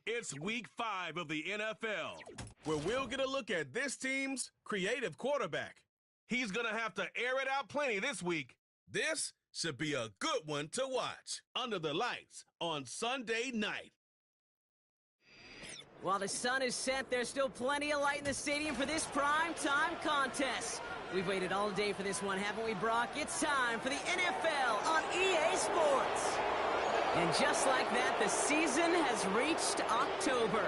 It's week 5 of the NFL, where we'll get a look at this team's creative quarterback. He's going to have to air it out plenty this week. This should be a good one to watch under the lights on Sunday night. While the sun is set, there's still plenty of light in the stadium for this prime-time contest. We've waited all day for this one, haven't we, Brock? It's time for the NFL on EA Sports. And just like that, the season has reached October.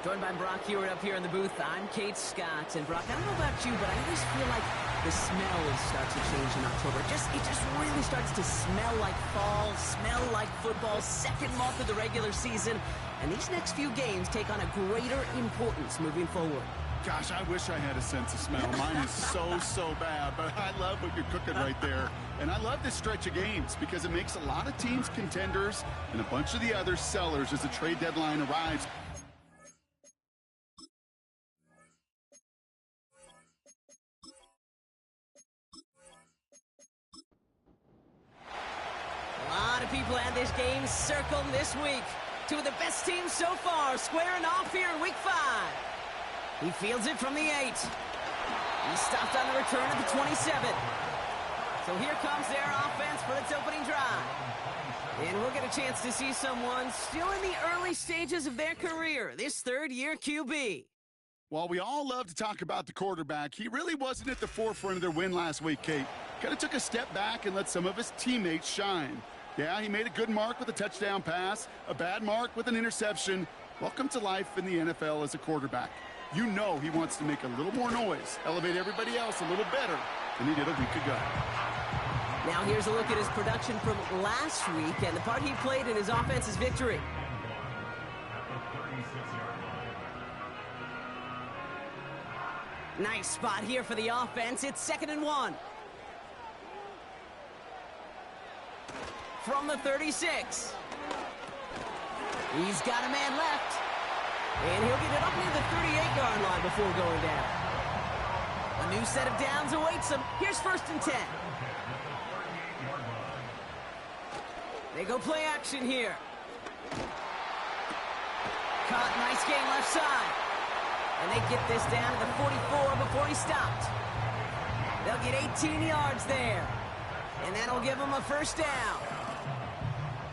Joined by Brock Hewitt up here in the booth, I'm Kate Scott. And Brock, I don't know about you, but I always feel like the smell starts to change in October. It just really starts to smell like fall, smell like football, second month of the regular season. And these next few games take on a greater importance moving forward. Gosh, I wish I had a sense of smell. Mine is so bad, but I love what you're cooking right there. And I love this stretch of games because it makes a lot of teams contenders and a bunch of the other sellers as the trade deadline arrives. A lot of people had this game circled this week. Two of the best teams so far squaring off here in week 5. He fields it from the 8. He stopped on the return at the 27. So here comes their offense for its opening drive. And we'll get a chance to see someone still in the early stages of their career, this third-year QB. While we all love to talk about the quarterback, he really wasn't at the forefront of their win last week, Kate. Kind of took a step back and let some of his teammates shine. Yeah, he made a good mark with a touchdown pass, a bad mark with an interception. Welcome to life in the NFL as a quarterback. You know he wants to make a little more noise, elevate everybody else a little better than he did a week ago. Now here's a look at his production from last week and the part he played in his offense's victory. Nice spot here for the offense. It's 2nd and 1. From the 36. He's got a man left. And he'll get it up near the 38-yard line before going down. A new set of downs awaits him. Here's 1st and 10. They go play action here. Caught, nice gain left side. And they get this down to the 44 before he stopped. They'll get 18 yards there. And that'll give them a 1st down.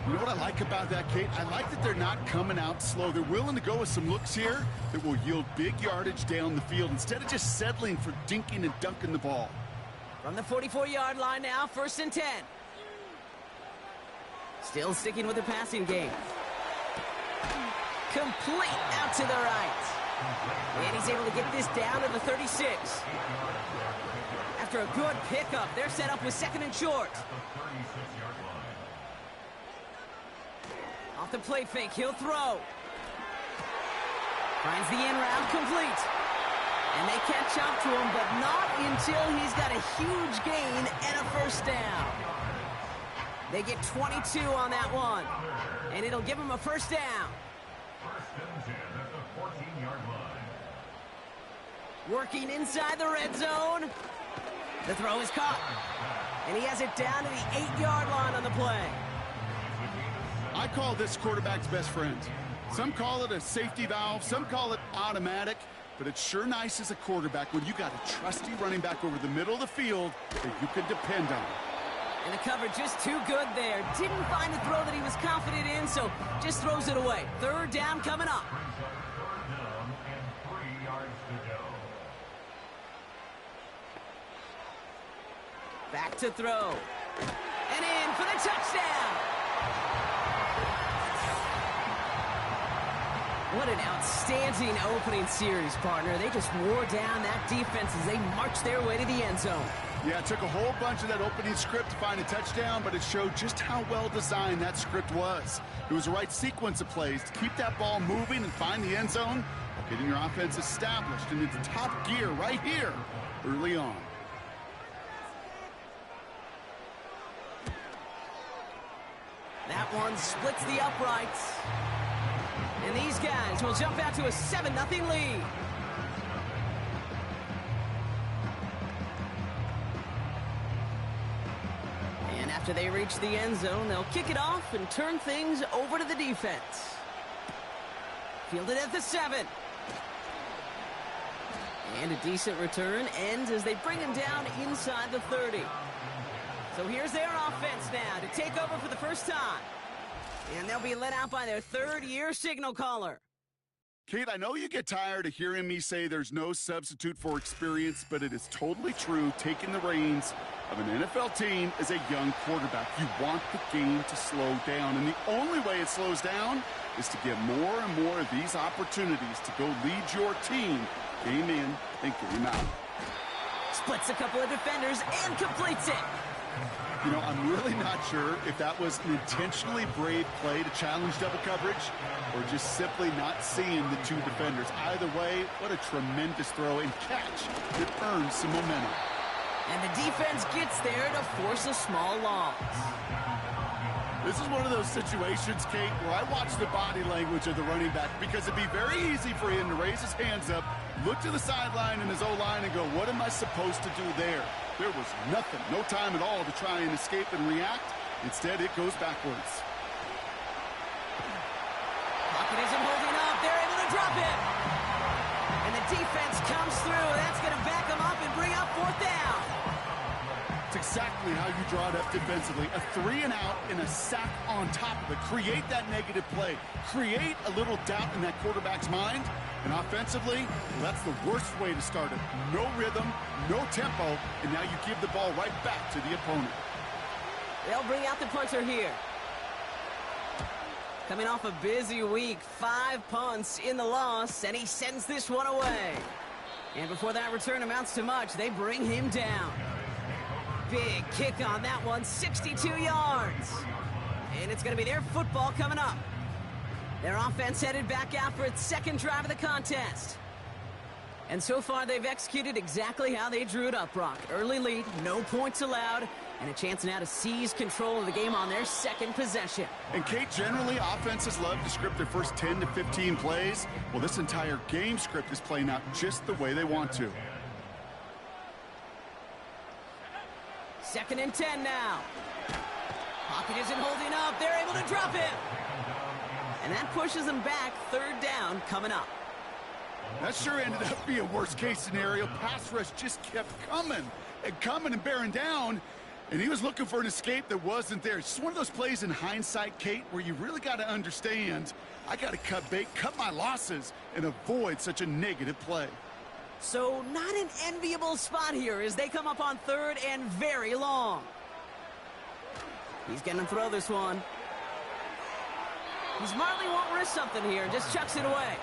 You know what I like about that, Kate? I like that they're not coming out slow. They're willing to go with some looks here that will yield big yardage down the field instead of just settling for dinking and dunking the ball. From the 44-yard line now, 1st and 10. Still sticking with the passing game. Complete out to the right. And he's able to get this down to the 36. After a good pickup, they're set up with 2nd and short. Off the play fake, he'll throw. Finds the in route complete. And they catch up to him, but not until he's got a huge gain and a 1st down. They get 22 on that one. And it'll give him a 1st down. 1st and 10 at the 14-yard line. Working inside the red zone. The throw is caught. And he has it down to the 8-yard line on the play. I call this quarterback's best friend. Some call it a safety valve, some call it automatic, but it's sure nice as a quarterback when you got a trusty running back over the middle of the field that you can depend on. And the cover just too good there. Didn't find the throw that he was confident in, so just throws it away. 3rd down coming up. 3rd down and 3 yards to go. Back to throw. And in for the touchdown. What an outstanding opening series, partner. They just wore down that defense as they marched their way to the end zone. Yeah, it took a whole bunch of that opening script to find a touchdown, but it showed just how well designed that script was. It was the right sequence of plays to keep that ball moving and find the end zone, while getting your offense established and into top gear right here early on. That one splits the uprights. And these guys will jump out to a 7-0 lead. And after they reach the end zone, they'll kick it off and turn things over to the defense. Fielded at the 7. And a decent return ends as they bring him down inside the 30. So here's their offense now to take over for the first time. And they'll be let out by their third-year signal caller. Kate, I know you get tired of hearing me say there's no substitute for experience, but it is totally true. Taking the reins of an NFL team as a young quarterback, you want the game to slow down. And the only way it slows down is to get more and more of these opportunities to go lead your team game in and game out. Splits a couple of defenders and completes it. You know, I'm really not sure if that was an intentionally brave play to challenge double coverage or just simply not seeing the two defenders. Either way, what a tremendous throw and catch that earns some momentum. And the defense gets there to force a small loss. This is one of those situations, Kate, where I watch the body language of the running back because it'd be very easy for him to raise his hands up, look to the sideline in his O-line and go, what am I supposed to do there? There was nothing, no time at all to try and escape and react. Instead, it goes backwards. Pocket isn't holding up. They're able to drop it. And the defense comes through. That's going to back them up and bring up 4th down. It's exactly how you draw it up defensively. A 3 and out and a sack on top of it. Create that negative play. Create a little doubt in that quarterback's mind. And offensively, well, that's the worst way to start it. No rhythm, no tempo, and now you give the ball right back to the opponent. They'll bring out the punter here. Coming off a busy week, 5 punts in the loss, and he sends this one away. And before that return amounts to much, they bring him down. Big kick on that one, 62 yards. And it's going to be their football coming up. Their offense headed back out for its second drive of the contest. And so far, they've executed exactly how they drew it up, Brock. Early lead, no points allowed, and a chance now to seize control of the game on their second possession. And, Kate, generally, offenses love to script their first 10 to 15 plays. Well, this entire game script is playing out just the way they want to. 2nd and 10 now. Pocket isn't holding up. They're able to drop it. And that pushes them back. 3rd down coming up. That sure ended up being a worst-case scenario. Pass rush just kept coming and bearing down. And he was looking for an escape that wasn't there. It's just one of those plays in hindsight, Kate, where you really got to understand, I got to cut bait, cut my losses, and avoid such a negative play. So not an enviable spot here as they come up on 3rd and very long. He's going to throw this one. He smartly won't risk something here and just chucks it away.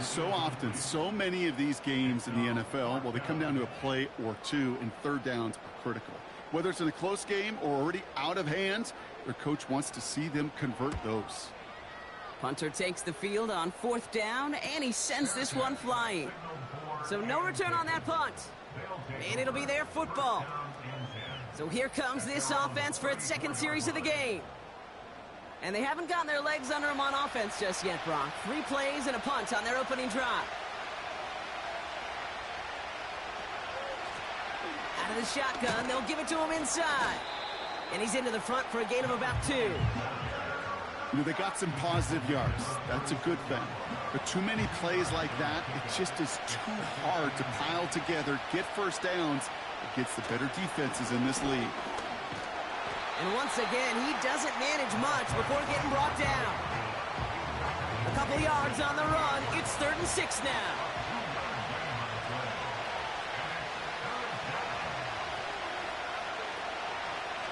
So often, so many of these games in the NFL, well, they come down to a play or two, and 3rd downs are critical. Whether it's in a close game or already out of hand, their coach wants to see them convert those. Punter takes the field on 4th down, and he sends this one flying. So no return on that punt. And it'll be their football. So here comes this offense for its second series of the game. And they haven't gotten their legs under them on offense just yet, Brock. 3 plays and a punt on their opening drive. Out of the shotgun, they'll give it to him inside. And he's into the front for a gain of about 2. You know, they got some positive yards. That's a good thing. But too many plays like that, it just is too hard to pile together, get first downs against the better defenses in this league. And once again, he doesn't manage much before getting brought down. A couple yards on the run. It's 3rd and 6 now.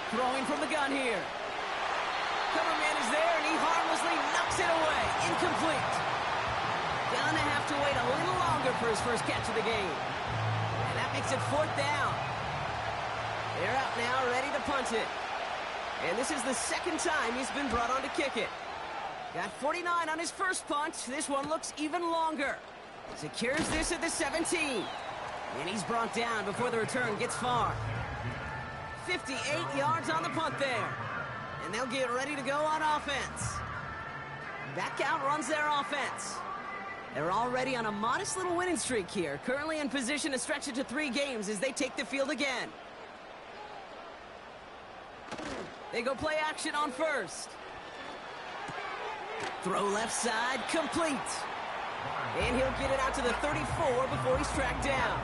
Throwing from the gun here. Cover man is there, and he harmlessly knocks it away. Incomplete. Gonna have to wait a little longer for his first catch of the game. And that makes it 4th down. They're out now, ready to punt it. And this is the 2nd time he's been brought on to kick it. Got 49 on his first punt. This one looks even longer. Secures this at the 17. And he's brought down before the return gets far. 58 yards on the punt there. And they'll get ready to go on offense. Back out runs their offense. They're already on a modest little winning streak here. Currently in position to stretch it to 3 games as they take the field again. They go play action on 1st. Throw left side, complete. And he'll get it out to the 34 before he's tracked down.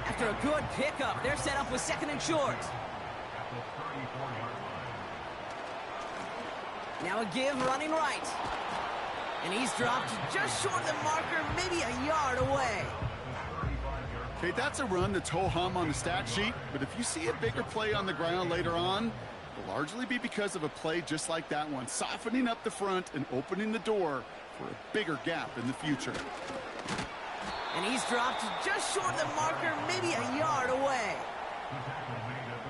After a good pickup, they're set up with second and short. Now a give running right. And he's dropped just short of the marker, maybe a yard away. Okay, that's a run that's ho-hum on the stat sheet, but if you see a bigger play on the ground later on, it'll largely be because of a play just like that one, softening up the front and opening the door for a bigger gap in the future. And he's dropped just short of the marker, maybe a yard away.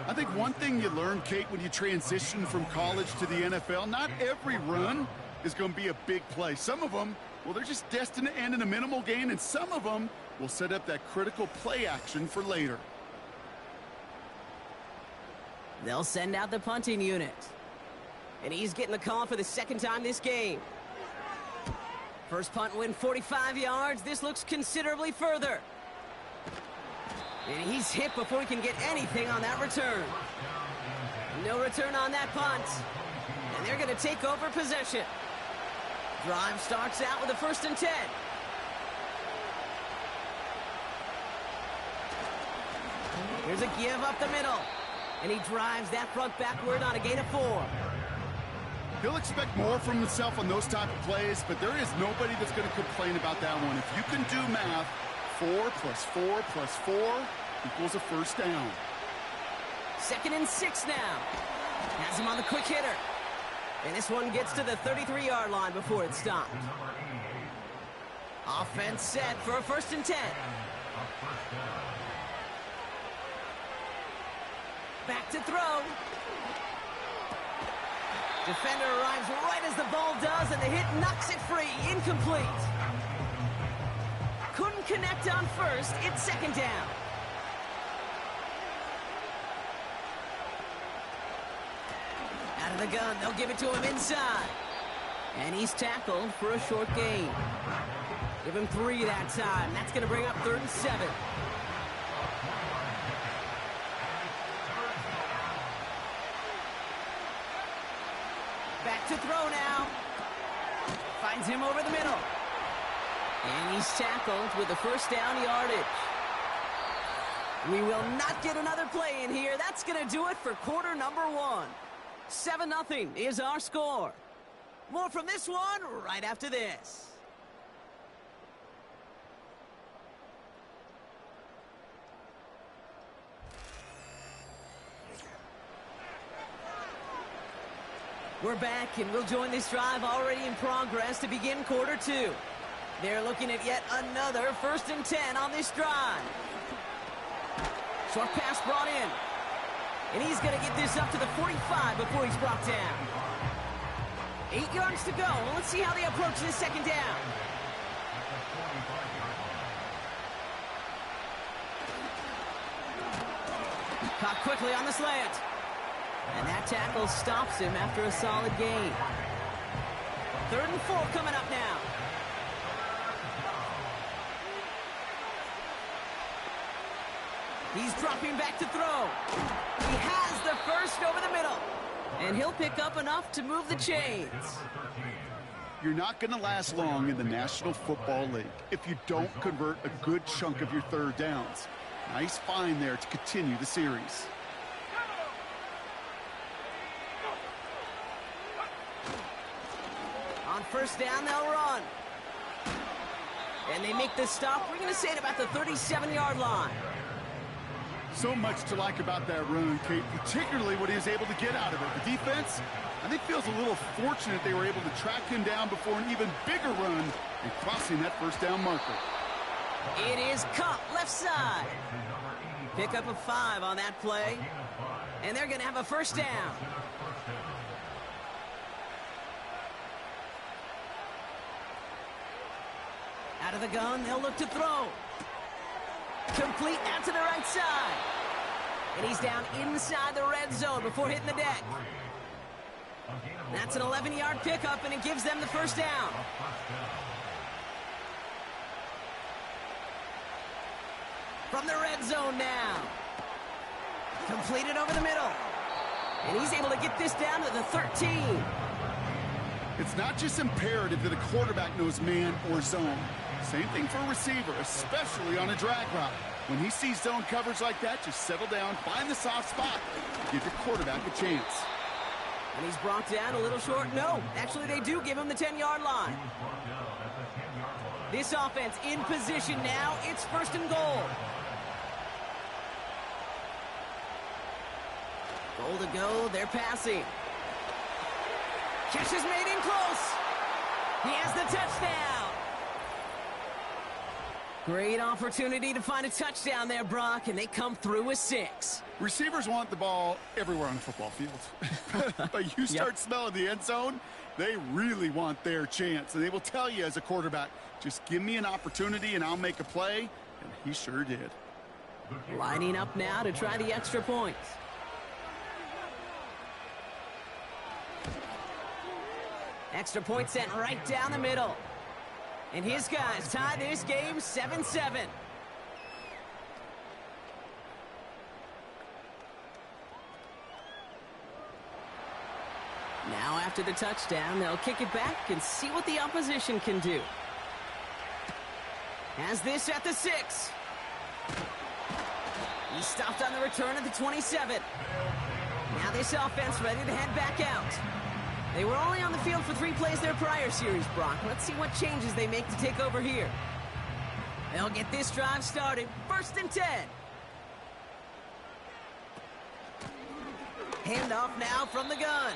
I think one thing you learn, Kate, when you transition from college to the NFL, not every run is going to be a big play. Some of them, well, they're just destined to end in a minimal gain, and some of them will set up that critical play action for later. They'll send out the punting unit. And he's getting the call for the second time this game. First punt win 45 yards. This looks considerably further. And he's hit before he can get anything on that return. No return on that punt. And they're going to take over possession. Drive starts out with a 1st and 10. Here's a give up the middle. And he drives that front backward on a gain of 4. He'll expect more from himself on those type of plays, but there is nobody that's going to complain about that one. If you can do math, 4 plus 4 plus 4 equals a first down. 2nd and 6 now. Has him on the quick hitter. And this one gets to the 33-yard line before it's stopped. Offense set for a 1st and 10. Back to throw. Defender arrives right as the ball does, and the hit knocks it free. Incomplete. Couldn't connect on first. It's 2nd down. Out of the gun, they'll give it to him inside. And he's tackled for a short gain. Give him 3 that time. That's going to bring up 3rd and 7. Back to throw now. Finds him over the middle. And he's tackled with the 1st down yardage. We will not get another play in here. That's going to do it for quarter number 1. 7-0 is our score. More from this one right after this. We're back, and we'll join this drive already in progress to begin quarter 2. They're looking at yet another 1st and 10 on this drive. Short pass brought in. And he's going to get this up to the 45 before he's brought down. 8 yards to go. Let's see how they approach this 2nd down. Caught quickly on the slant. And that tackle stops him after a solid gain. 3rd and 4 coming up now. He's dropping back to throw. He has the first over the middle. And he'll pick up enough to move the chains. You're not going to last long in the National Football League if you don't convert a good chunk of your 3rd downs. Nice find there to continue the series. On 1st down, they'll run. And they make the stop. We're going to say at about the 37-yard line. So much to like about that run, Kate, particularly what he was able to get out of it. The defense, I think, feels a little fortunate they were able to track him down before an even bigger run and crossing that 1st down marker. It is Cup, left side. Pick up a 5 on that play. And they're going to have a 1st down. Out of the gun, they'll look to throw. Complete out to the right side. And he's down inside the red zone before hitting the deck. That's an 11-yard pickup, and it gives them the 1st down. From the red zone now. Completed over the middle. And he's able to get this down to the 13. It's not just imperative that a quarterback knows man or zone. Same thing for a receiver, especially on a drag route. When he sees zone coverage like that, just settle down, find the soft spot, give your quarterback a chance. And he's brought down a little short. No, actually they do give him the 10-yard line. This offense in position now. It's 1st and goal. Goal to go. They're passing. Catch is made in close. He has the touchdown. Great opportunity to find a touchdown there, Brock, and they come through with 6. Receivers want the ball everywhere on the football field. But you start smelling the end zone, they really want their chance. And they will tell you as a quarterback, just give me an opportunity and I'll make a play. And he sure did. Lining up now to try the extra points. Extra point sent right down the middle. And his guys tie this game 7-7. Now after the touchdown, they'll kick it back and see what the opposition can do. Has this at the 6. He stopped on the return at the 27. Now this offense ready to head back out. They were only on the field for 3 plays their prior series, Brock. Let's see what changes they make to take over here. They'll get this drive started. 1st and 10. Handoff now from the gun.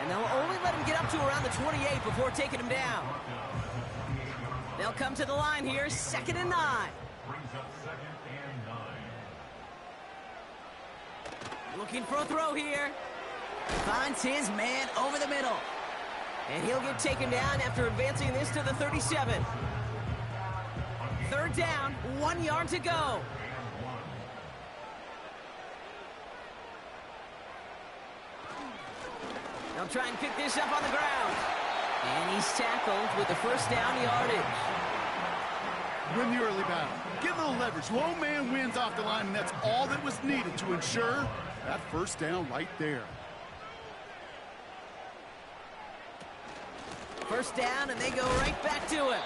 And they'll only let him get up to around the 28 before taking him down. They'll come to the line here, 2nd and 9. Looking for a throw here. Finds his man over the middle. And he'll get taken down after advancing this to the 37. 3rd down, 1 yard to go. They'll try and pick this up on the ground. And he's tackled with the 1st down yardage. Win the early battle. Get a little leverage. Low man wins off the line, and that's all that was needed to ensure that 1st down right there. 1st down, and they go right back to him.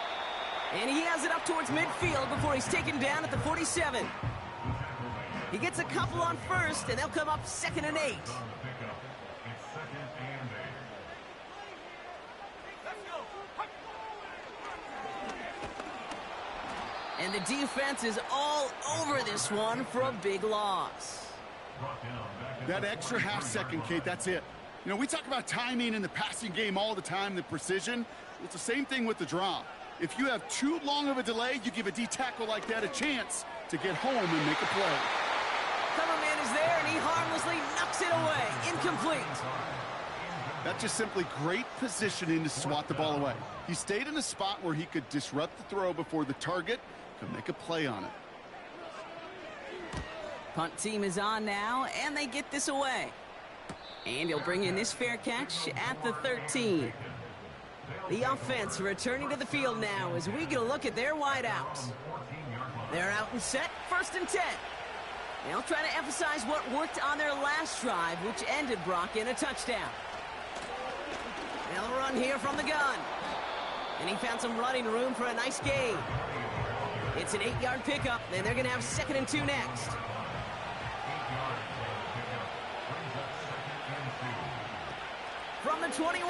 And he has it up towards midfield before he's taken down at the 47. He gets a couple on 1st, and they'll come up 2nd and 8. And the defense is all over this one for a big loss. That extra half-second, Kate, that's it. You know, we talk about timing in the passing game all the time, the precision. It's the same thing with the drop. If you have too long of a delay, you give a D-tackle like that a chance to get home and make a play. Cover man is there, and he harmlessly knocks it away. Incomplete. That's just simply great positioning to swat the ball away. He stayed in a spot where he could disrupt the throw before the target could make a play on it. Punt team is on now, and they get this away. And he'll bring in this fair catch at the 13. The offense returning to the field now as we get a look at their wideouts. They're out and set, 1st and 10. They'll try to emphasize what worked on their last drive, which ended Brock in a touchdown. They'll run here from the gun. And he found some running room for a nice gain. It's an 8-yard pickup, and they're going to have 2nd and 2 next. From the 21.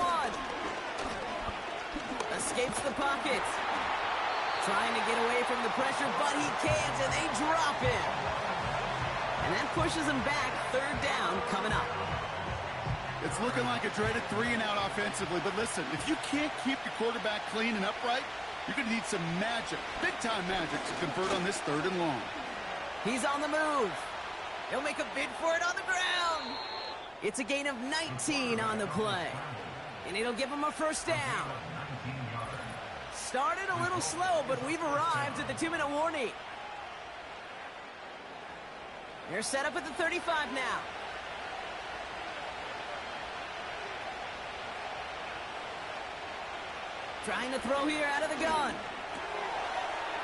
Escapes the pocket. Trying to get away from the pressure, but he can't, and they drop him. And that pushes him back. 3rd down coming up. It's looking like a dreaded 3-and-out offensively, but listen, if you can't keep your quarterback clean and upright, you're going to need some magic, big-time magic, to convert on this 3rd and long. He's on the move. He'll make a bid for it on the ground. It's a gain of 19 on the play. And it'll give him a 1st down. Started a little slow, but we've arrived at the 2-minute warning. They're set up at the 35 now. Trying to throw here out of the gun.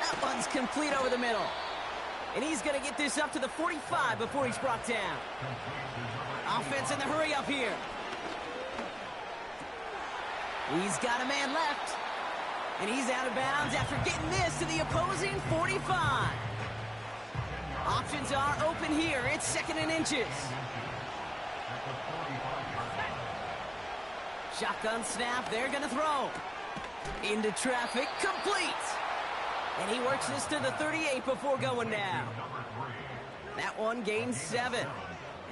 That one's complete over the middle. And he's going to get this up to the 45 before he's brought down. Offense in the hurry up here. He's got a man left. And he's out of bounds after getting this to the opposing 45. Options are open here. It's 2nd and inches. Shotgun snap. They're going to throw. Into traffic. Complete. And he works this to the 38 before going down. That one gains 7.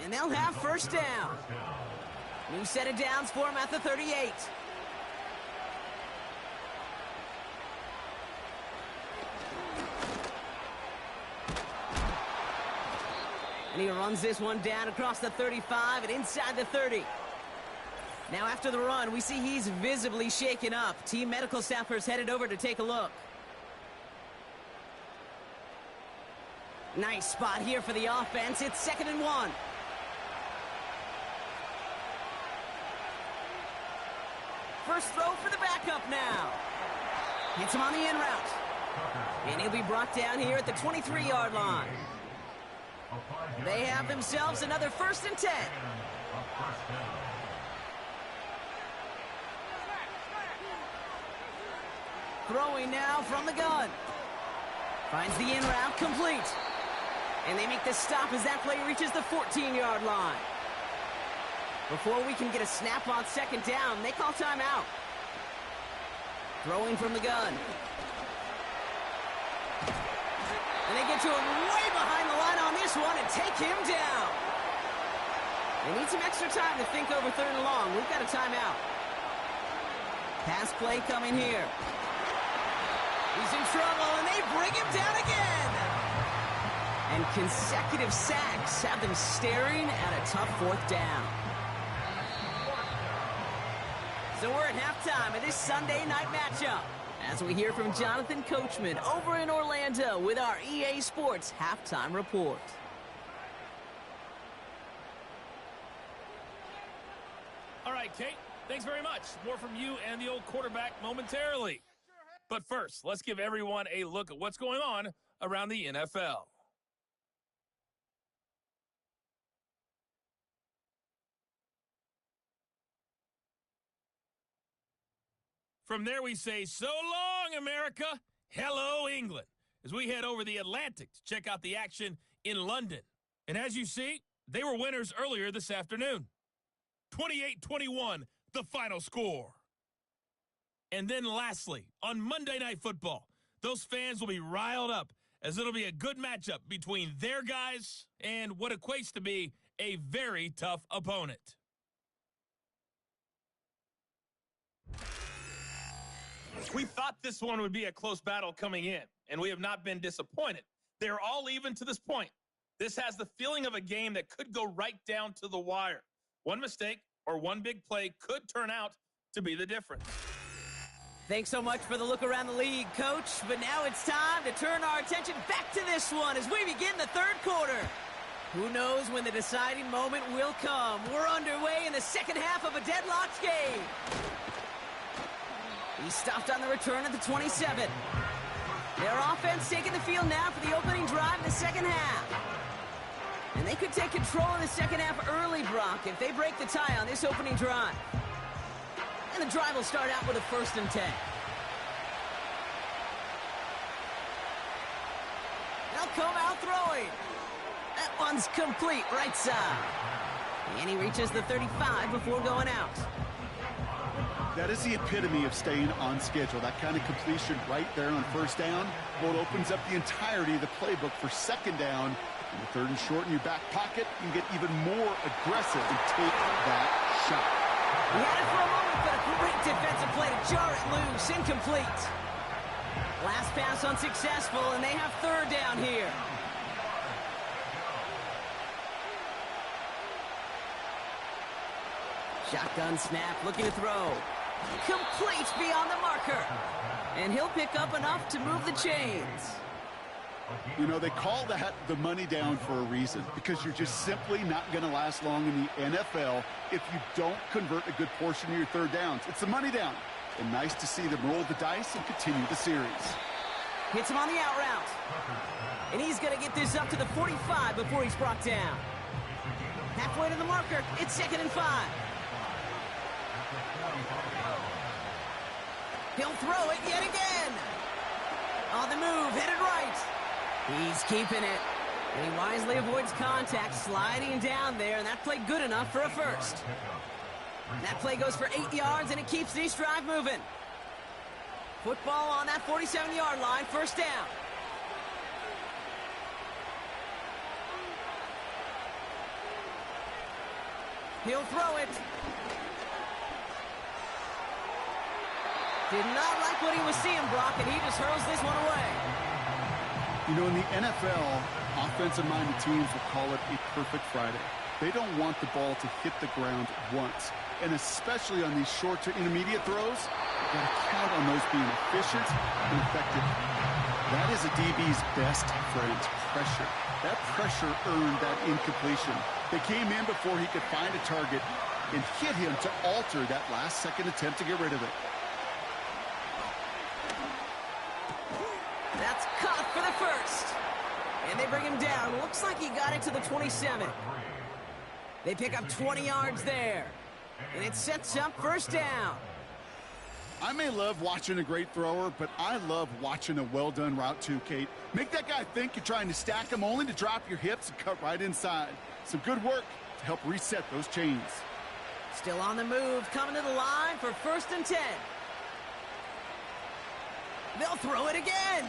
And they'll have first down. New set of downs for him at the 38. And he runs this one down across the 35 and inside the 30. Now after the run, we see he's visibly shaken up. Team medical staffers headed over to take a look. Nice spot here for the offense. It's 2nd and 1. First throw for the backup now. Hits him on the in route. And he'll be brought down here at the 23-yard line. They have themselves another 1st and 10. Throwing now from the gun. Finds the in route complete. And they make the stop as that play reaches the 14-yard line. Before we can get a snap on 2nd down, they call timeout. Throwing from the gun. And they get to him way behind the line on this one and take him down. They need some extra time to think over 3rd and long. We've got a timeout. Pass play coming here. He's in trouble, and they bring him down again. And consecutive sacks have them staring at a tough 4th down. So we're at halftime of this Sunday night matchup as we hear from Jonathan Coachman over in Orlando with our EA Sports Halftime Report. All right, Kate, thanks very much. More from you and the old quarterback momentarily. But first, let's give everyone a look at what's going on around the NFL. From there we say, so long, America. Hello, England, as we head over the Atlantic to check out the action in London. And as you see, they were winners earlier this afternoon. 28-21, the final score. And then lastly, on Monday Night Football, those fans will be riled up as it'll be a good matchup between their guys and what equates to be a very tough opponent. We thought this one would be a close battle coming in, and we have not been disappointed. They're all even to this point. This has the feeling of a game that could go right down to the wire. One mistake or one big play could turn out to be the difference. Thanks so much for the look around the league, Coach. But now it's time to turn our attention back to this one as we begin the 3rd quarter. Who knows when the deciding moment will come? We're underway in the 2nd half of a deadlocked game. He stopped on the return at the 27. Their offense taking the field now for the opening drive in the 2nd half. And they could take control of the 2nd half early, Brock, if they break the tie on this opening drive. And the drive will start out with a 1st and 10. They'll come out throwing. That one's complete right side. And he reaches the 35 before going out. That is the epitome of staying on schedule. That kind of completion right there on 1st down. Well, it opens up the entirety of the playbook for 2nd down. In the 3rd and short in your back pocket, you can get even more aggressive and take that shot. He had it for a moment, but a great defensive play to jar it loose. Incomplete. Last pass unsuccessful, and they have 3rd down here. Shotgun snap, looking to throw. Complete beyond the marker. And he'll pick up enough to move the chains. You know, they call that the money down for a reason, because you're just simply not going to last long in the NFL if you don't convert a good portion of your 3rd downs. It's the money down. And nice to see them roll the dice and continue the series. Hits him on the out route. And he's going to get this up to the 45 before he's brought down. Halfway to the marker, it's 2nd and 5. He'll throw it yet again. On the move, headed right. He's keeping it. And he wisely avoids contact, sliding down there, and that play good enough for a first. That play goes for 8 yards, and it keeps this drive moving. Football on that 47-yard line, first down. He'll throw it. Did not like what he was seeing, Brock, and he just hurls this one away. You know, in the NFL, offensive-minded teams will call it a perfect Friday. They don't want the ball to hit the ground once. And especially on these short to intermediate throws, you've got to count on those being efficient and effective. That is a DB's best friend, pressure. That pressure earned that incompletion. They came in before he could find a target and hit him to alter that last-second attempt to get rid of it. That's caught for the first. And they bring him down. Looks like he got it to the 27. They pick up 20 yards there. And it sets up first down. I may love watching a great thrower, but I love watching a well-done route too, Kate. Make that guy think you're trying to stack him only to drop your hips and cut right inside. Some good work to help reset those chains. Still on the move, coming to the line for first and 10. They'll throw it again.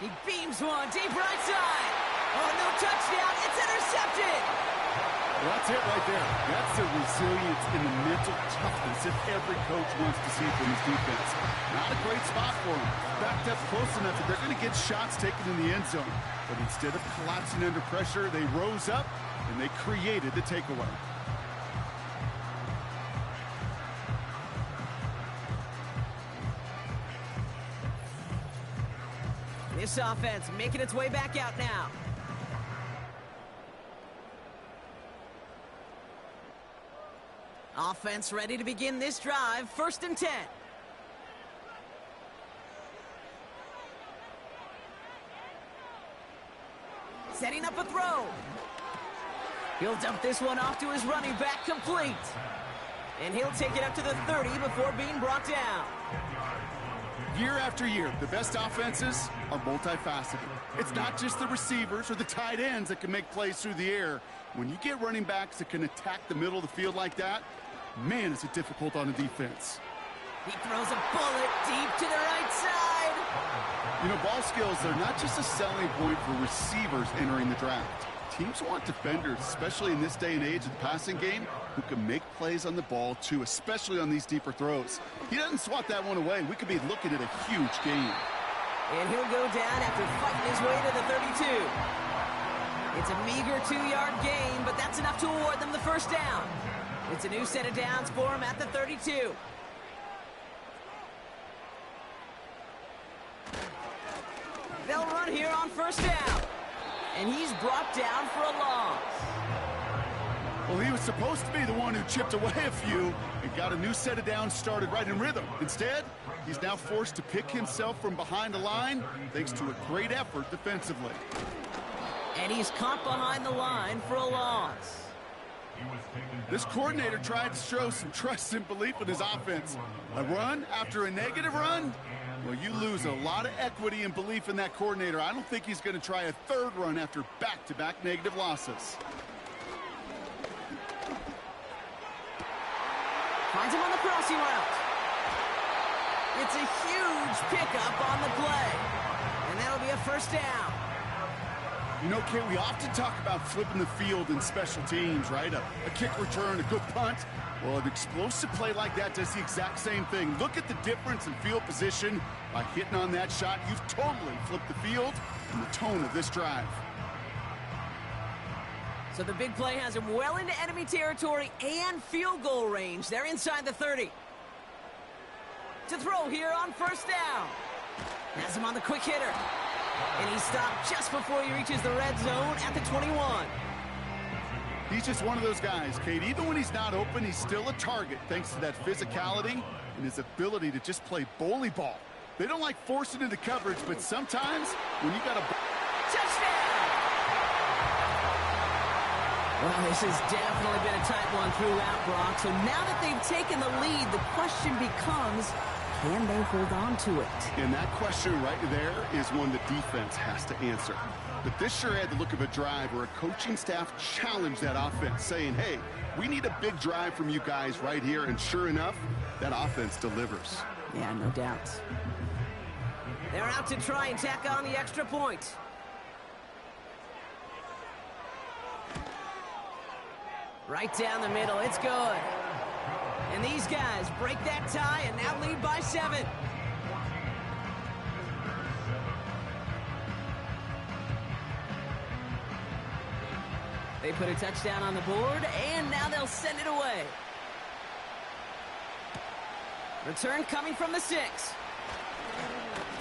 He beams one deep right side. Oh, no touchdown. It's intercepted. Well, that's it right there. That's the resilience and the mental toughness that every coach wants to see from his defense. Not a great spot for him. Backed up close enough that they're going to get shots taken in the end zone. But instead of collapsing under pressure, they rose up and they created the takeaway. This offense making its way back out now. Offense ready to begin this drive. First and 10. Setting up a throw. He'll dump this one off to his running back, complete. And he'll take it up to the 30 before being brought down. Year after year, the best offenses are multifaceted. It's not just the receivers or the tight ends that can make plays through the air. When you get running backs that can attack the middle of the field like that, man, is it difficult on a defense. He throws a bullet deep to the right side. You know, ball skills, they're not just a selling point for receivers entering the draft. Teams want defenders, especially in this day and age of the passing game, who can make plays on the ball, too, especially on these deeper throws. He doesn't swat that one away. We could be looking at a huge game. And he'll go down after fighting his way to the 32. It's a meager 2-yard gain, but that's enough to award them the first down. It's a new set of downs for him at the 32. They'll run here on first down. And he's brought down for a loss. Well, he was supposed to be the one who chipped away a few and got a new set of downs started right in rhythm. Instead, he's now forced to pick himself from behind the line thanks to a great effort defensively. And he's caught behind the line for a loss. This coordinator tried to show some trust and belief in his offense. A run after a negative run? Well, you lose a lot of equity and belief in that coordinator. I don't think he's going to try a third run after back-to-back negative losses. Finds him on the crossing route. It's a huge pickup on the play. And that'll be a first down. You know, Kate, we often talk about flipping the field in special teams, right? A kick return, a good punt. Well, an explosive play like that does the exact same thing. Look at the difference in field position. By hitting on that shot, you've totally flipped the field and the tone of this drive. So the big play has him well into enemy territory and field goal range. They're inside the 30. To throw here on first down. Has him on the quick hitter. And he's stopped just before he reaches the red zone at the 21. He's just one of those guys, Kate. Even when he's not open, he's still a target thanks to that physicality and his ability to just play bully ball. They don't like forcing into coverage, but sometimes when you got a... Touchdown! Well, this has definitely been a tight one throughout, Brock. So now that they've taken the lead, the question becomes, Can they hold on to it? And that question right there is one the defense has to answer. But this sure had the look of a drive where a coaching staff challenged that offense, saying, hey, we need a big drive from you guys right here. And sure enough, that offense delivers. Yeah, no doubt. They're out to try and tack on the extra point. Right down the middle, it's good. And these guys break that tie and now lead by 7. They put a touchdown on the board, and now they'll send it away. Return coming from the 6.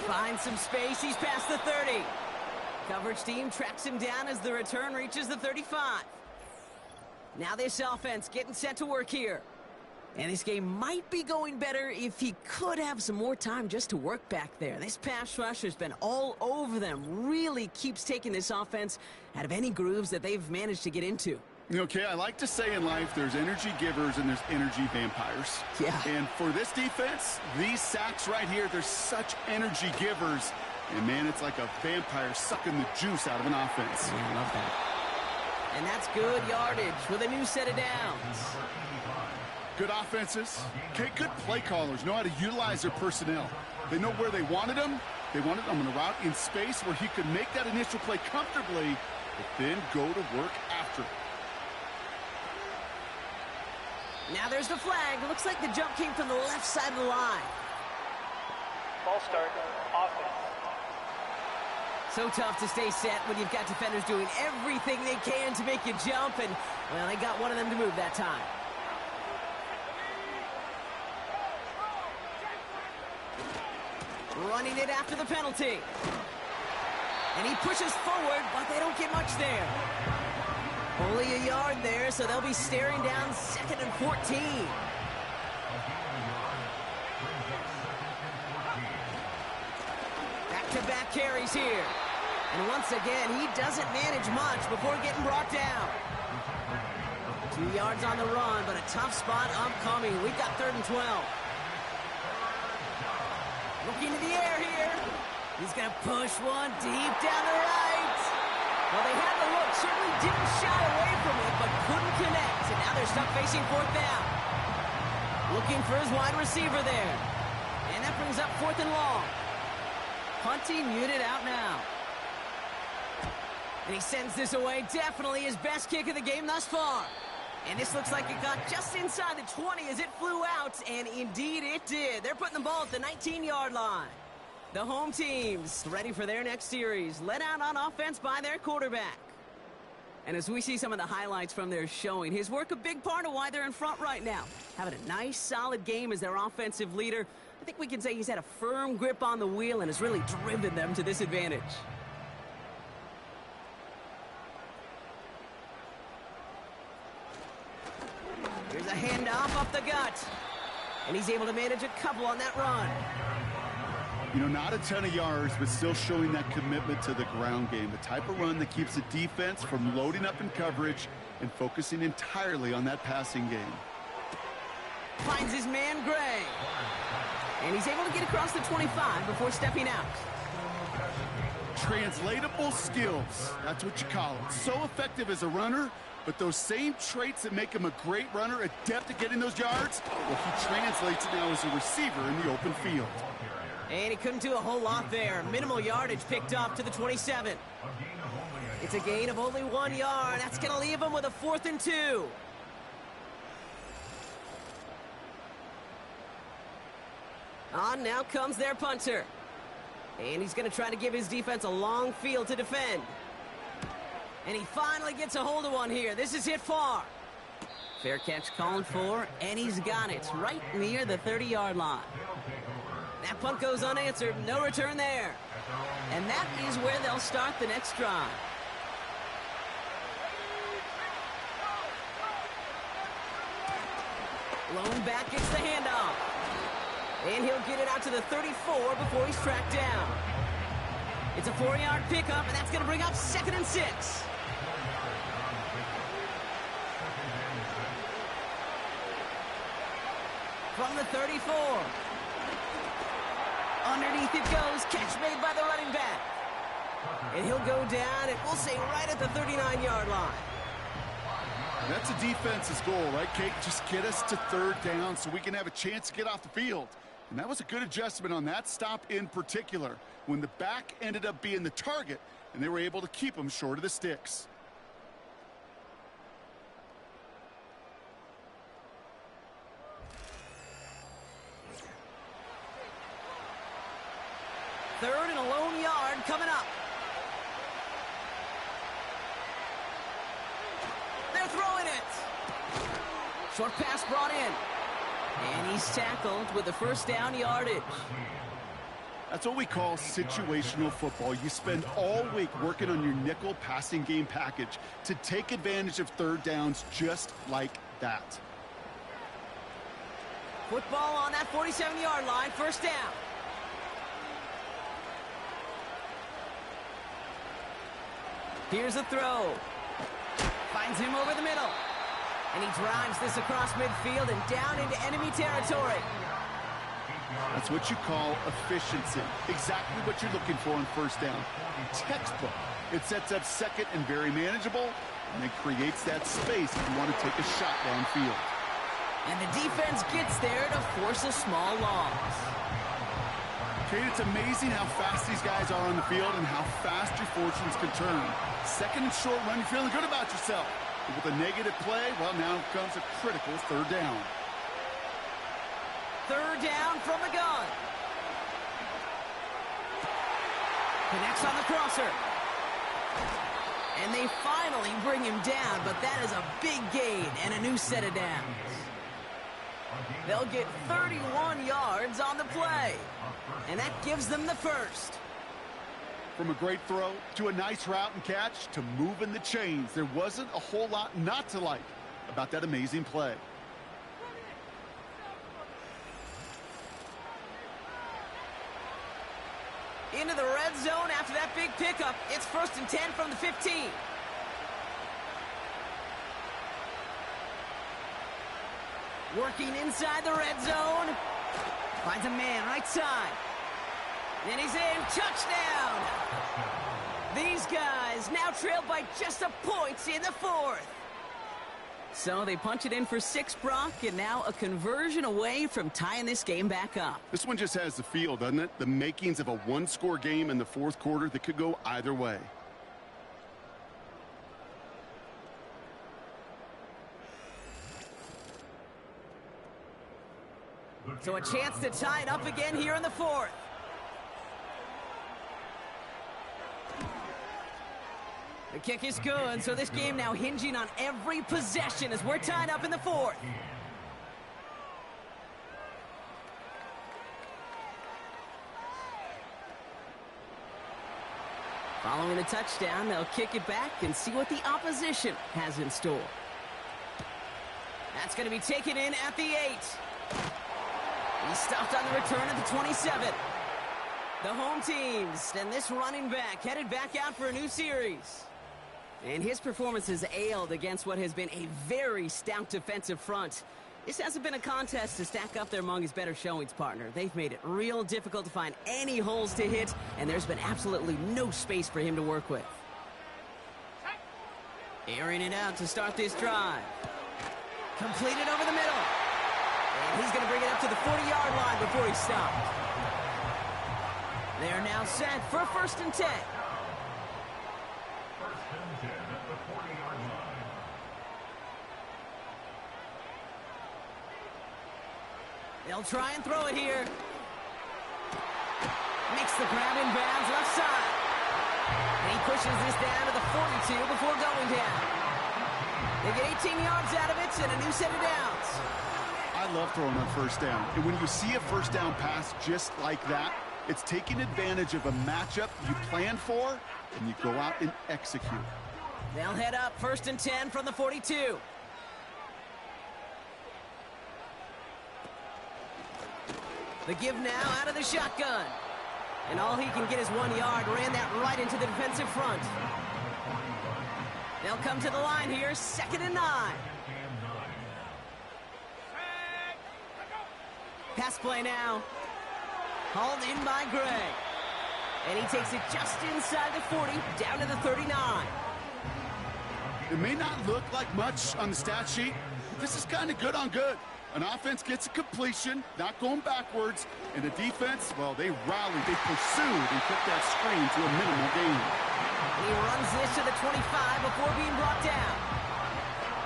Finds some space, he's past the 30. Coverage team tracks him down as the return reaches the 35. Now this offense getting set to work here. And this game might be going better if he could have some more time just to work back there. This pass rush has been all over them. Really keeps taking this offense out of any grooves that they've managed to get into. Okay, I like to say in life there's energy givers and there's energy vampires. Yeah. And for this defense, these sacks right here, they're such energy givers. And, man, it's like a vampire sucking the juice out of an offense. Yeah, I love that. And that's good yardage with a new set of downs. Good offenses. Okay, good play callers know how to utilize their personnel. They know where they wanted them. They wanted them on a route in space where he could make that initial play comfortably, but then go to work after it. Now there's the flag. Looks like the jump came from the left side of the line. Ball start, offense. So tough to stay set when you've got defenders doing everything they can to make you jump, and, well, they got one of them to move that time. Running it after the penalty. And he pushes forward, but they don't get much there. Only a yard there, so they'll be staring down 2nd and 14. Back-to-back carries here. And once again, he doesn't manage much before getting brought down. 2 yards on the run, but a tough spot upcoming. We've got 3rd and 12. Looking to the air here. He's going to push one deep down the right. Well, they had the look. Certainly didn't shy away from it, but couldn't connect. And now they're stuck facing 4th down. Looking for his wide receiver there. And that brings up 4th and long. Punting unit out now. And he sends this away. Definitely his best kick of the game thus far. And this looks like it got just inside the 20 as it flew out, and indeed it did. They're putting the ball at the 19-yard line. The home team's ready for their next series, led out on offense by their quarterback. And as we see some of the highlights from their showing, his work a big part of why they're in front right now. Having a nice, solid game as their offensive leader. I think we can say he's had a firm grip on the wheel and has really driven them to this advantage. Here's a handoff up the gut. And he's able to manage a couple on that run. You know, not a ton of yards, but still showing that commitment to the ground game. The type of run that keeps the defense from loading up in coverage and focusing entirely on that passing game. Finds his man, Gray. And he's able to get across the 25 before stepping out. Translatable skills. That's what you call it. So effective as a runner, but those same traits that make him a great runner, adept at getting those yards, well, he translates it now as a receiver in the open field. And he couldn't do a whole lot there. Minimal yardage picked up to the 27. It's a gain of only 1 yard. That's going to leave him with a 4th and 2. On now comes their punter. And he's going to try to give his defense a long field to defend. And he finally gets a hold of one here. This is hit far. Fair catch called for, and he's got it right near the 30-yard line. That punt goes unanswered. No return there. And that is where they'll start the next drive. Lone back gets the handoff. And he'll get it out to the 34 before he's tracked down. It's a 4-yard pickup, and that's going to bring up 2nd and 6. From the 34. Underneath it goes. Catch made by the running back. And he'll go down, and we'll say right at the 39-yard line. That's a defense's goal, right, Kate? Just get us to third down so we can have a chance to get off the field. And that was a good adjustment on that stop in particular, when the back ended up being the target, and they were able to keep him short of the sticks. Third and a lone yard coming up. They're throwing it. Short pass brought in. And he's tackled with the first down yardage. That's what we call situational football. You spend all week working on your nickel passing game package to take advantage of third downs just like that. Football on that 47-yard line, first down. Here's a throw. Finds him over the middle. And he drives this across midfield and down into enemy territory. That's what you call efficiency. Exactly what you're looking for on first down. Textbook. It sets up second and very manageable, and it creates that space if you want to take a shot downfield. And the defense gets there to force a small loss. Kate, it's amazing how fast these guys are on the field and how fast your fortunes can turn. Second and short run, you're feeling good about yourself. But with a negative play, well, now comes a critical third down. Third down from the gun. Connects on the crosser. And they finally bring him down, but that is a big gain and a new set of downs. They'll get 31 yards on the play. And that gives them the first. From a great throw to a nice route and catch to moving the chains, there wasn't a whole lot not to like about that amazing play. Into the red zone after that big pickup. It's 1st and 10 from the 15. Working inside the red zone. Finds a man right side. And he's in. Touchdown! These guys now trailed by just a point in the fourth. So they punch it in for 6, Brock, and now a conversion away from tying this game back up. This one just has the feel, doesn't it? The makings of a one-score game in the fourth quarter that could go either way. So a chance to tie it up again here in the fourth. The kick is good, so this game now hinging on every possession as we're tied up in the fourth. Following the touchdown, they'll kick it back and see what the opposition has in store. That's going to be taken in at the 8. He's stopped on the return at the 27. The home teams and this running back headed back out for a new series. And his performance has ailed against what has been a very stout defensive front. This hasn't been a contest to stack up there among his better showings, partner. They've made it real difficult to find any holes to hit, and there's been absolutely no space for him to work with. Airing it out to start this drive. Completed over the middle. And he's going to bring it up to the 40-yard line before he stopped. They're now set for 1st and 10. 1st and 10 at the 40-yard line. They'll try and throw it here. Makes the grab in bounds left side. And he pushes this down to the 42 before going down. They get 18 yards out of it and a new set of downs. I love throwing on first down. And when you see a first down pass just like that, it's taking advantage of a matchup you planned for, and you go out and execute. They'll head up 1st and 10 from the 42. The give now out of the shotgun. And all he can get is 1 yard. Ran that right into the defensive front. They'll come to the line here, 2nd and 9. Pass play now. Hauled in by Gray. And he takes it just inside the 40, down to the 39. It may not look like much on the stat sheet, but this is kind of good on good. An offense gets a completion, not going backwards, and the defense, well, they rallied, they pursued, and kept that screen to a minimal gain. He runs this to the 25 before being brought down.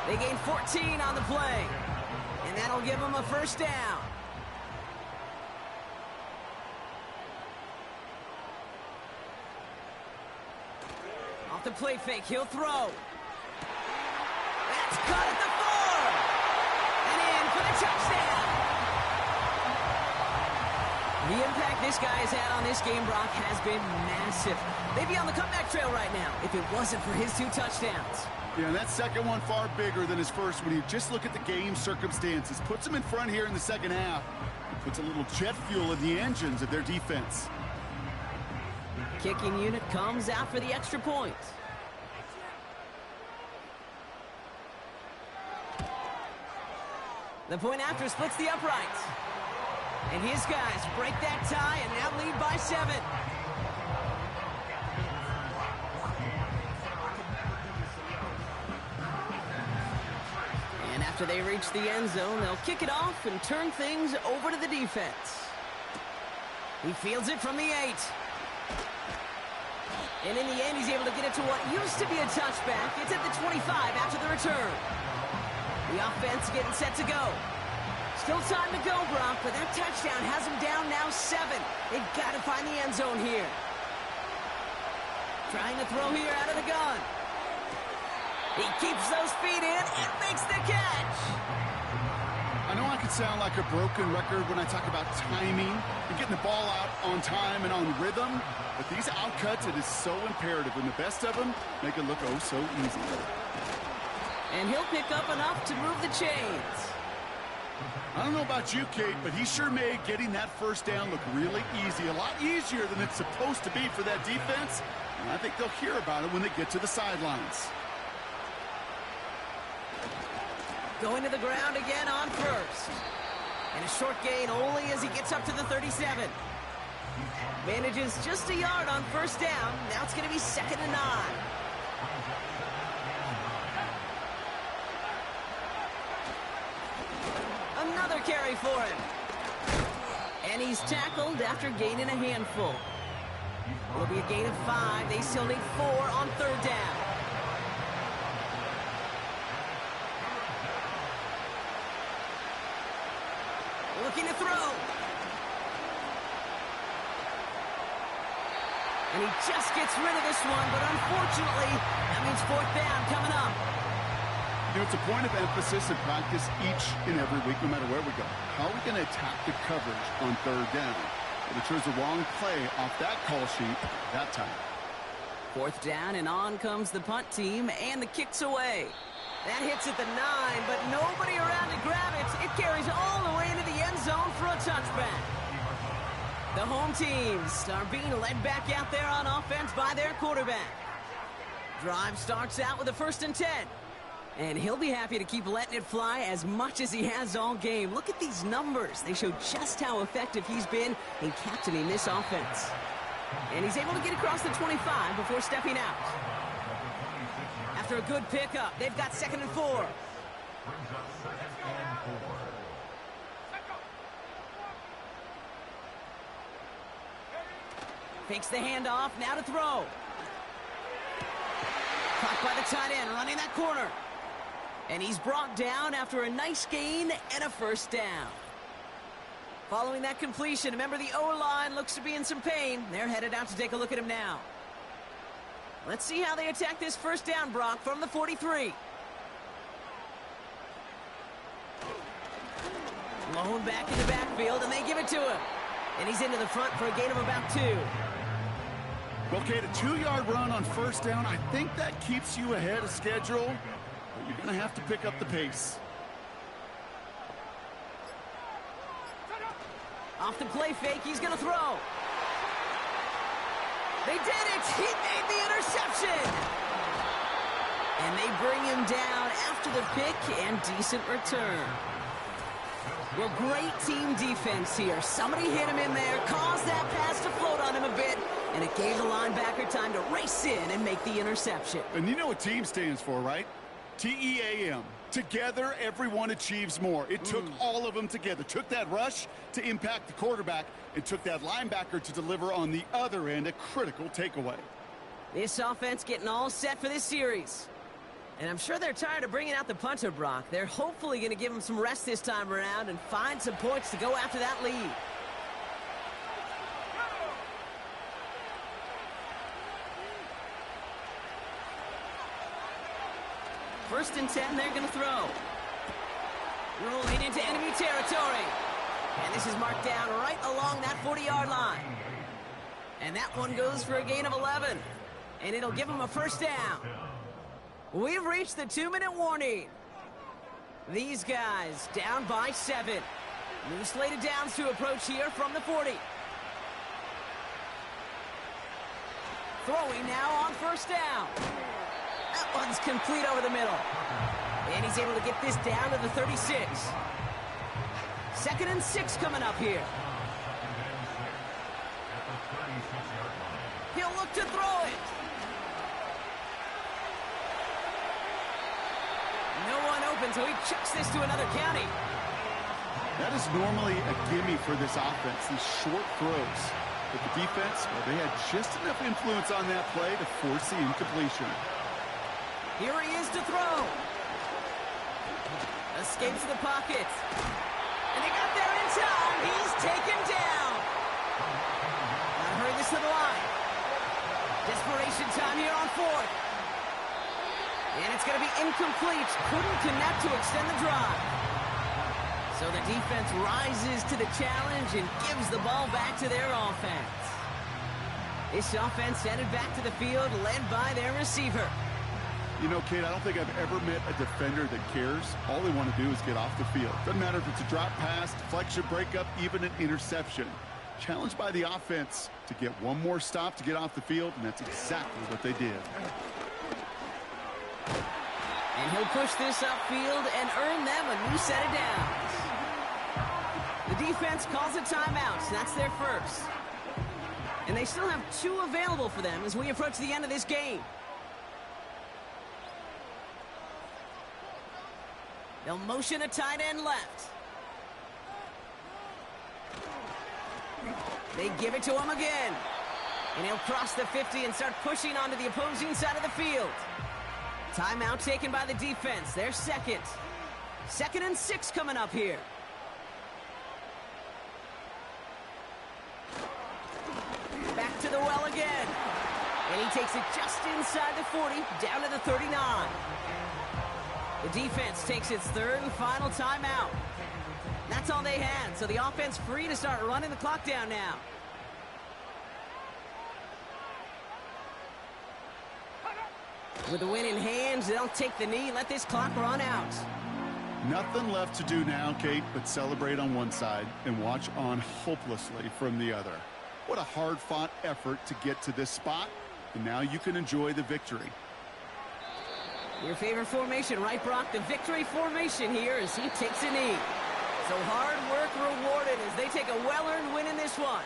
They gain 14 on the play, and that'll give them a first down. Off the play fake, he'll throw. That's caught at the 4. And in for the touchdown. The impact this guy has had on this game, Brock, has been massive. They'd be on the comeback trail right now if it wasn't for his 2 touchdowns. Yeah, that second one far bigger than his first when you just look at the game circumstances. Puts them in front here in the second half. It puts a little jet fuel in the engines of their defense. Kicking unit comes out for the extra point. The point after splits the uprights. And his guys break that tie and now lead by 7. And after they reach the end zone, they'll kick it off and turn things over to the defense. He fields it from the 8. And in the end, he's able to get it to what used to be a touchback. It's at the 25 after the return. The offense getting set to go. Still time to go, Brock, but that touchdown has him down now 7. They've got to find the end zone here. Trying to throw here out of the gun. He keeps those feet in and makes the catch. I know I can sound like a broken record when I talk about timing and getting the ball out on time and on rhythm, but these outcuts, it is so imperative, and the best of them make it look oh so easy. And he'll pick up enough to move the chains. I don't know about you, Kate, but he sure made getting that first down look really easy, a lot easier than it's supposed to be for that defense, and I think they'll hear about it when they get to the sidelines. Going to the ground again on first. And a short gain only as he gets up to the 37. Manages just a yard on first down. Now it's going to be 2nd and 9. Another carry for him. And he's tackled after gaining a handful. It'll be a gain of 5. They still need 4 on 3rd down. Looking to throw. And he just gets rid of this one, but unfortunately, that means 4th down coming up. You know, it's a point of emphasis in practice each and every week, no matter where we go. How are we going to attack the coverage on 3rd down? But it chose the wrong play off that call sheet that time. 4th down, and on comes the punt team, and the kick's away. That hits at the 9, but nobody around to grab it. It carries all the way into the end zone for a touchback. The home teams are being led back out there on offense by their quarterback. Drive starts out with a 1st and 10. And he'll be happy to keep letting it fly as much as he has all game. Look at these numbers. They show just how effective he's been in captaining this offense. And he's able to get across the 25 before stepping out. After a good pickup, they've got 2nd and 4. Fakes the handoff, now to throw. Caught by the tight end, running that corner. And he's brought down after a nice gain and a 1st down. Following that completion, remember the O-line looks to be in some pain. They're headed out to take a look at him now. Let's see how they attack this 1st down, Brock, from the 43. Blown back in the backfield, and they give it to him. And he's into the front for a gain of about 2. Okay, the 2-yard run on 1st down, I think that keeps you ahead of schedule, but you're going to have to pick up the pace. Off the play fake, he's going to throw. They did it! He made the interception! And they bring him down after the pick and decent return. Well, great team defense here. Somebody hit him in there, caused that pass to float on him a bit, and it gave the linebacker time to race in and make the interception. And you know what team stands for, right? T-E-A-M. Together, everyone achieves more. It took all of them together. Took that rush to impact the quarterback and took that linebacker to deliver on the other end, a critical takeaway. This offense getting all set for this series. And I'm sure they're tired of bringing out the punter, Brock. They're hopefully going to give him some rest this time around and find some points to go after that lead. First and 10, they're going to throw. Rolling into enemy territory. And this is marked down right along that 40-yard line. And that one goes for a gain of 11. And it'll give them a first down. We've reached the 2-minute warning. These guys down by 7. New slated downs to approach here from the 40. Throwing now on first down. That one's complete over the middle. And he's able to get this down to the 36. 2nd and 6 coming up here. He'll look to throw it. No one open, so he chucks this to another county. That is normally a gimme for this offense, these short throws. But the defense, well, they had just enough influence on that play to force the incompletion. Here he is to throw. Escapes the pocket. And they got there in time. He's taken down. Now hurry this to the line. Desperation time here on 4th. And it's going to be incomplete. Couldn't connect to extend the drive. So the defense rises to the challenge and gives the ball back to their offense. This offense headed back to the field, led by their receiver. You know, Kate, I don't think I've ever met a defender that cares. All they want to do is get off the field. Doesn't matter if it's a drop pass, deflection, breakup, even an interception. Challenged by the offense to get one more stop to get off the field, and that's exactly what they did. And he'll push this upfield and earn them a new set of downs. The defense calls a timeout, so that's their first. And they still have 2 available for them as we approach the end of this game. They'll motion a tight end left. They give it to him again. And he'll cross the 50 and start pushing onto the opposing side of the field. Timeout taken by the defense. Their second. 2nd and 6 coming up here. Back to the well again. And he takes it just inside the 40, down to the 39. The defense takes its 3rd and final timeout. That's all they had, so the offense free to start running the clock down now. With the win in hand, they'll take the knee and let this clock run out. Nothing left to do now, Kate, but celebrate on one side and watch on hopelessly from the other. What a hard-fought effort to get to this spot, and now you can enjoy the victory. Your favorite formation, right, Brock? The victory formation here as he takes a knee. So hard work rewarded as they take a well-earned win in this one.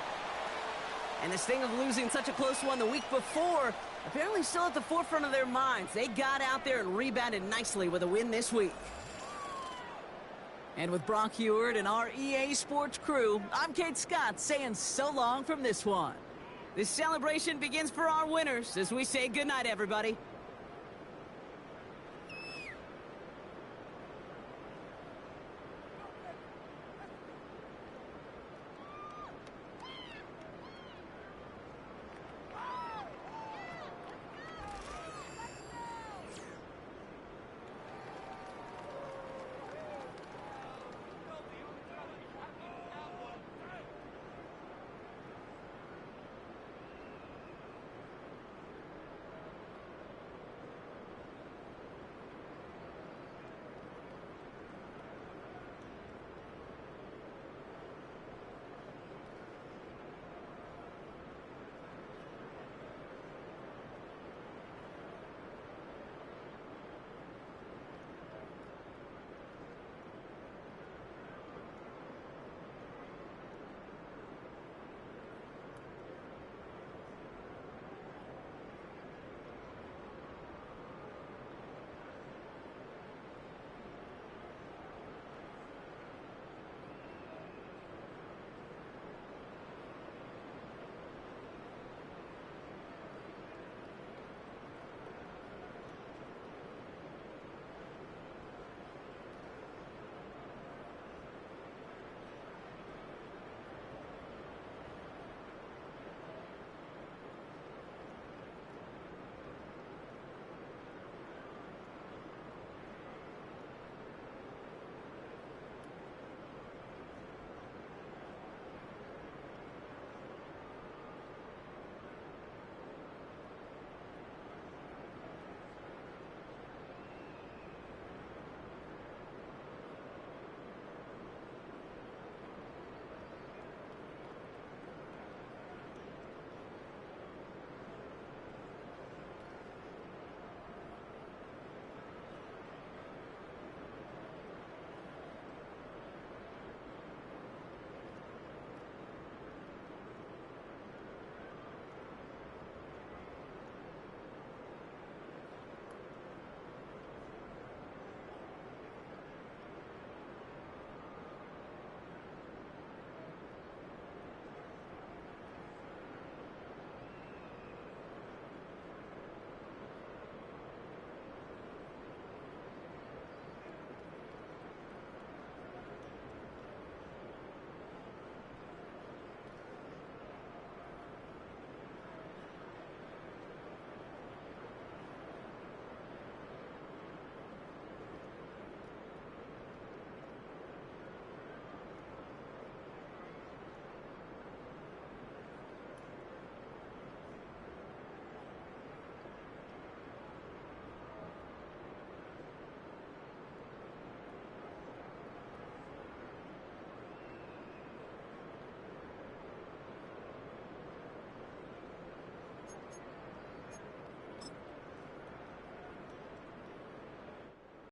And the sting of losing such a close one the week before, apparently still at the forefront of their minds. They got out there and rebounded nicely with a win this week. And with Brock Heward and our EA Sports crew, I'm Kate Scott saying so long from this one. This celebration begins for our winners as we say goodnight, everybody.